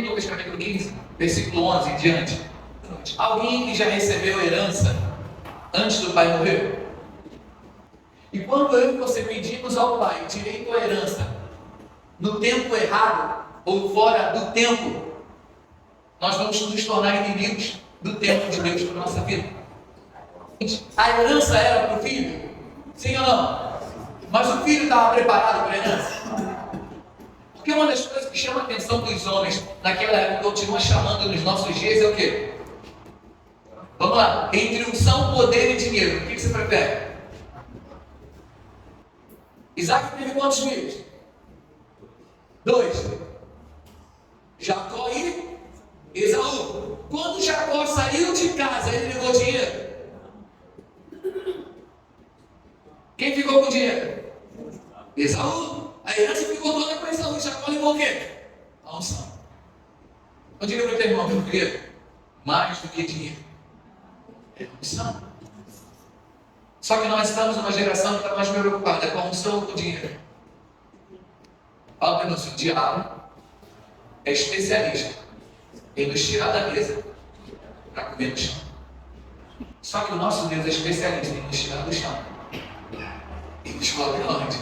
Lucas capítulo 15, versículo 11 em diante. Alguém que já recebeu herança antes do pai morrer? E quando eu e você pedimos ao pai direito à herança, no tempo errado ou fora do tempo, nós vamos nos tornar inimigos do tempo de Deus para a nossa vida. A herança era para o filho? Sim ou não? Mas o filho estava preparado para a herança? Porque uma das coisas que chama a atenção dos homens naquela época, continua chamando nos nossos dias, é o quê? Vamos lá, entre unção, poder e dinheiro, o que você prefere? Isaac teve quantos filhos? 2. Jacó e Esaú. Quando Jacó saiu de casa, ele levou dinheiro? Quem ficou com o dinheiro? Esaú. A herança ficou toda com Esaú. Jacó levou o quê? A unção. Eu digo para o teu irmão, meu querido, mais do que dinheiro é unção. Só que nós estamos numa geração que está mais preocupada com a unção ou com o dinheiro. Fala para nós, o diabo é especialista em nos tirar da mesa para comer no chão. Só que o nosso Deus é especialista em nos tirar do chão e nos coloca onde?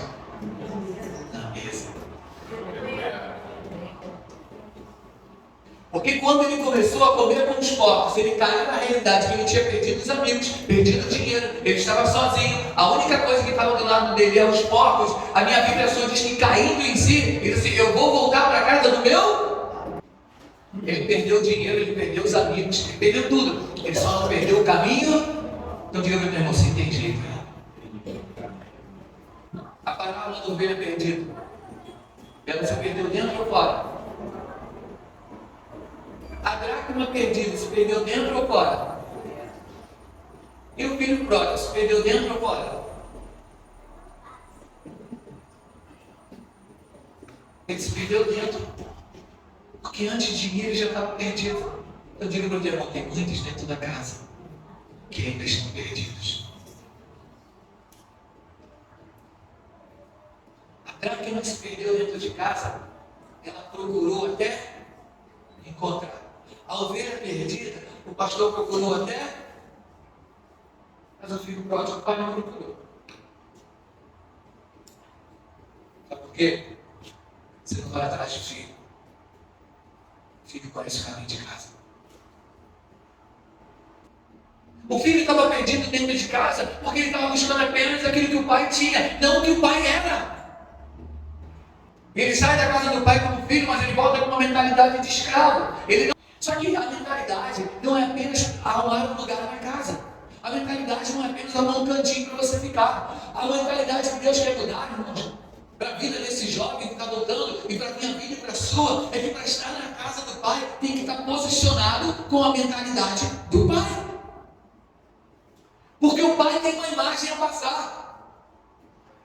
Na mesa. Porque quando ele começou a comer com os porcos, ele caiu na realidade que ele tinha perdido os amigos, perdido o dinheiro, ele estava sozinho. A única coisa que estava do lado dele é os porcos. A minha Bíblia só diz que caindo em si, ele disse, eu vou voltar para a casa do meu. Ele perdeu o dinheiro, ele perdeu os amigos, ele perdeu tudo. Ele só não perdeu o caminho. Então diga meu irmão, se tem jeito. A parábola do ovelha perdido. Ela se perdeu dentro ou fora? A dracma perdida se perdeu dentro ou fora? E o filho pródigo se perdeu dentro ou fora? Ele se perdeu dentro. Porque antes de ir ele já estava perdido. Eu digo para o teu irmão, tem muitos dentro da casa que ainda estão perdidos. A dracma se perdeu dentro de casa, ela procurou até encontrar. A ovelha perdida, o pastor procurou até, mas o filho pródigo, o pai não procurou. Sabe por quê? Você não vai atrás de filho. Filho conhece o caminho de casa. O filho estava perdido dentro de casa porque ele estava buscando apenas aquilo que o pai tinha, não o que o pai era. Ele sai da casa do pai como filho, mas ele volta com uma mentalidade de escravo. Só que a mentalidade não é apenas arrumar um lugar na casa. A mentalidade não é apenas arrumar um cantinho para você ficar. A mentalidade que Deus quer mudar, irmãos, para a vida desse jovem que está voltando, e para a minha vida e para a sua, é que para estar na casa do pai, tem que estar posicionado com a mentalidade do pai. Porque o pai tem uma imagem a passar.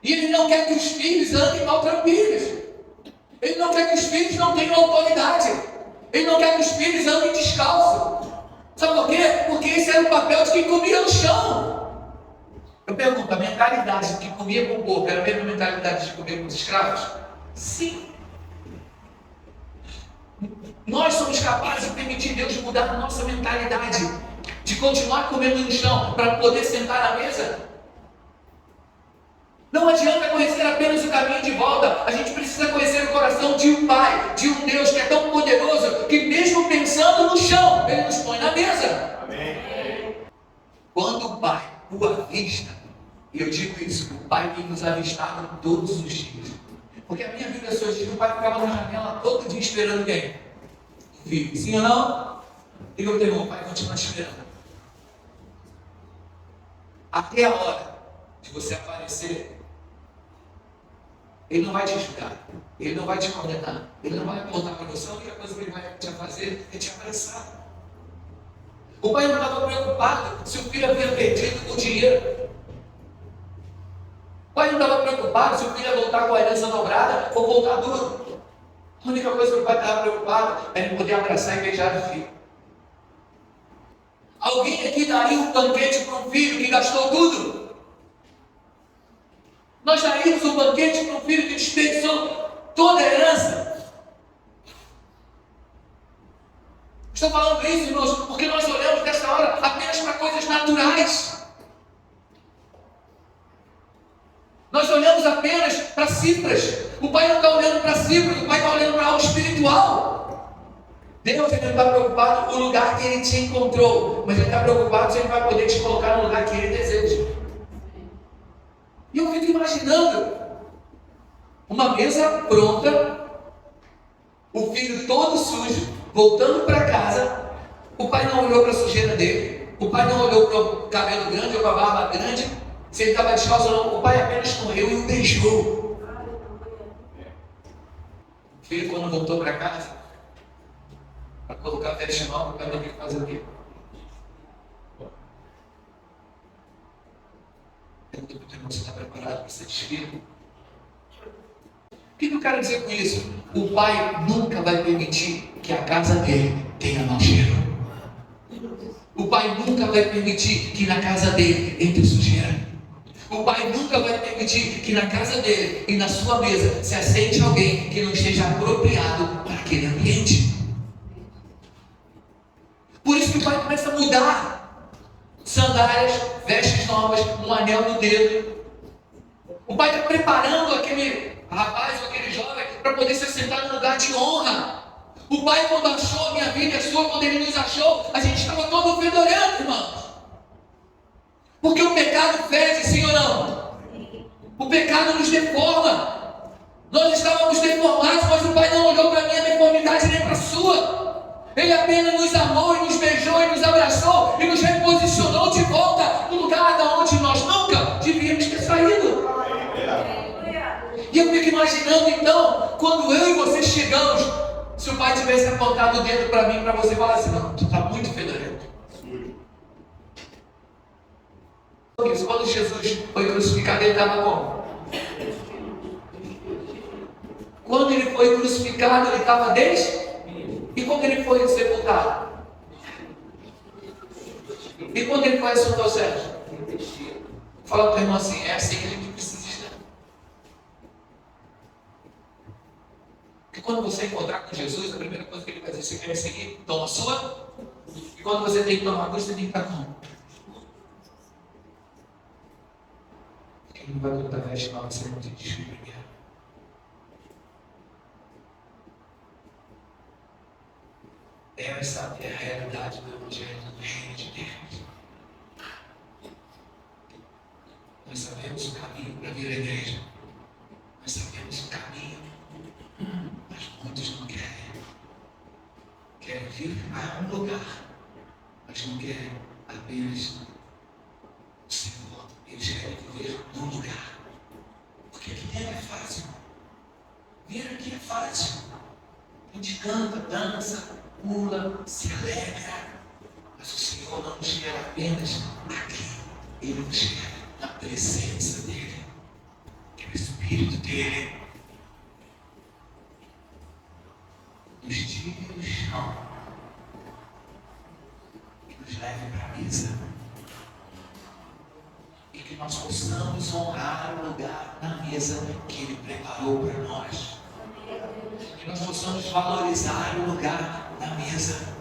E ele não quer que os filhos andem maltrapilhos. Ele não quer que os filhos não tenham autoridade. Ele não quer que os filhos andem descalços. Sabe por quê? Porque esse era o papel de quem comia no chão. Eu pergunto, a mentalidade de quem comia com o porco era a mesma mentalidade de comer com os escravos? Sim. Nós somos capazes de permitir Deus mudar a nossa mentalidade, de continuar comendo no chão para poder sentar à mesa. Não adianta conhecer apenas o caminho de volta. A gente precisa conhecer o coração de um Pai, de um Deus que é tão poderoso que mesmo pensando no chão, Ele nos põe na mesa. Amém. Quando o Pai o avista, e eu digo isso, o Pai tem nos avistado todos os dias. Porque a minha Bíblia só diz que o Pai ficava na janela todo dia esperando quem? O filho. Sim ou não? Diga ao teu irmão, o Pai continua te esperando. Até a hora de você aparecer, Ele não vai te julgar, Ele não vai te condenar, Ele não vai apontar para você. A única coisa que Ele vai te fazer é te abraçar. O pai não estava preocupado se o filho havia perdido o dinheiro. O pai não estava preocupado se o filho ia voltar com a herança dobrada ou voltar duro. A única coisa que o pai estava preocupado é ele poder abraçar e beijar o filho. Alguém aqui daria um banquete para um filho que gastou tudo? Nós daríamos um banquete para um filho que desperdiçou toda a herança? Estou falando isso, irmãos, porque nós olhamos nessa hora apenas para coisas naturais. Nós olhamos apenas para cifras. O Pai não está olhando para cifras, o Pai está olhando para algo espiritual. Deus ele não está preocupado com o lugar que Ele te encontrou, mas Ele está preocupado se Ele vai poder te colocar no lugar que Ele deseja. E eu fico imaginando uma mesa pronta, o filho todo sujo, voltando para casa. O pai não olhou para a sujeira dele, o pai não olhou para o cabelo grande ou para a barba grande, se ele estava descalço ou não. O pai apenas correu e o beijou. O filho, quando voltou para casa, para colocar a veste nova, o pai teve que fazer o quê? Pergunta para o irmão: você está preparado para ser desfile? O que eu quero dizer com isso? O pai nunca vai permitir que a casa dele tenha mau cheiro. O pai nunca vai permitir que na casa dele entre sujeira. O pai nunca vai permitir que na casa dele e na sua mesa se assente alguém que não esteja apropriado para aquele ambiente. Por isso que o pai começa a mudar sandálias, vestes novas, um anel no dedo. O pai está preparando aquele rapaz ou aquele jovem para poder se assentar num lugar de honra. O pai, quando achou a minha vida e a sua, quando ele nos achou, a gente estava todo fedorento, irmãos. Porque o pecado fede, sim ou não? O pecado nos deforma. Nós estávamos deformados, mas o pai não olhou para a minha deformidade nem para a sua. Ele apenas nos amou e nos beijou e nos abraçou e nos reposicionou de volta no lugar da onde nós nunca devíamos ter saído. E eu fico imaginando então, quando eu e você chegamos, se o pai tivesse apontado o dedo para mim, para você falar assim: não, tu está muito fedorento. Quando Jesus foi crucificado, ele estava como? Quando ele foi crucificado, ele estava desde? E quando ele foi sepultado? E quando ele foi assunto aos céus? Fala para o irmão assim: é assim que a gente precisa estar. Porque quando você encontrar com Jesus, a primeira coisa que ele vai dizer: você quer seguir? Toma a sua. E quando você tem que tomar a cruz, você tem que estar como? Porque ele não vai botar veste nova, você não tem desfile primeiro. Essa é a realidade do Evangelho do Reino de Deus. Nós sabemos o caminho para vir à igreja. Nós sabemos o caminho, mas muitos não querem. Querem vir a um lugar, mas não querem apenas o Senhor. Eles querem viver num lugar. Porque aqui dentro é fácil. Vir aqui é fácil. A gente canta, dança, pula, se alegra. Mas o Senhor não nos quer apenas aqui. Ele nos quer na presença dEle, que é o Espírito dEle nos tire do chão e nos leve para a mesa. E que nós possamos honrar o lugar na mesa que Ele preparou para nós. Que nós possamos valorizar o lugar na mesa.